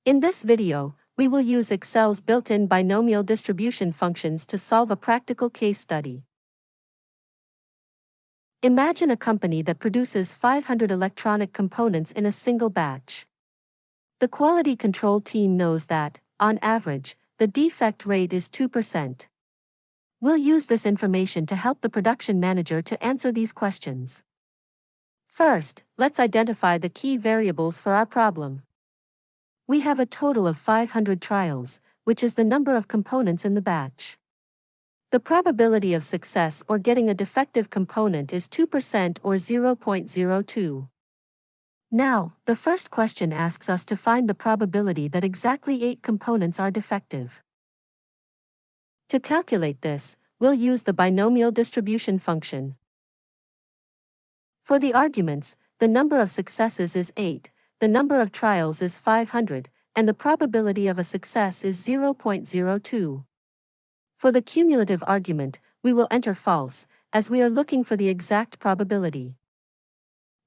In this video, we will use Excel's built-in binomial distribution functions to solve a practical case study. Imagine a company that produces 500 electronic components in a single batch. The quality control team knows that, on average, the defect rate is 2%. We'll use this information to help the production manager to answer these questions. First, let's identify the key variables for our problem. We have a total of 500 trials, which is the number of components in the batch. The probability of success or getting a defective component is 2% or 0.02. Now, the first question asks us to find the probability that exactly 8 components are defective. To calculate this, we'll use the binomial distribution function. For the arguments, the number of successes is 8, the number of trials is 500, and the probability of a success is 0.02. For the cumulative argument, we will enter false, as we are looking for the exact probability.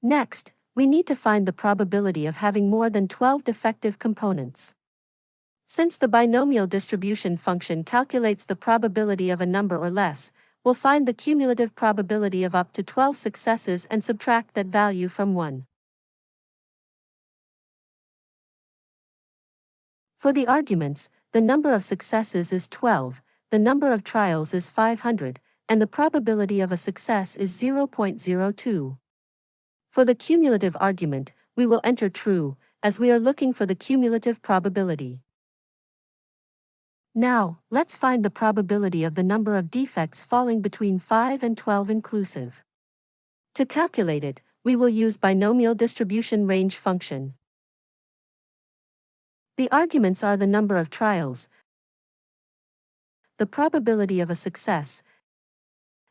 Next, we need to find the probability of having more than 12 defective components. Since the binomial distribution function calculates the probability of a number or less, we'll find the cumulative probability of up to 12 successes and subtract that value from 1. For the arguments, the number of successes is 12, the number of trials is 500, and the probability of a success is 0.02. For the cumulative argument, we will enter true, as we are looking for the cumulative probability. Now, let's find the probability of the number of defects falling between 5 and 12 inclusive. To calculate it, we will use binomial distribution range function. The arguments are the number of trials, the probability of a success,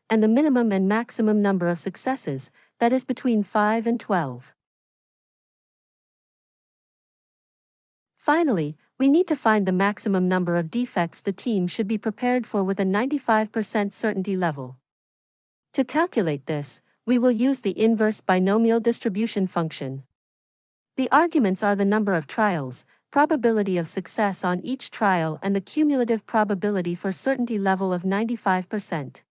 and the minimum and maximum number of successes, that is between 5 and 12. Finally, we need to find the maximum number of defects the team should be prepared for with a 95% certainty level. To calculate this, we will use the inverse binomial distribution function. The arguments are the number of trials, probability of success on each trial, and the cumulative probability for certainty level of 95%.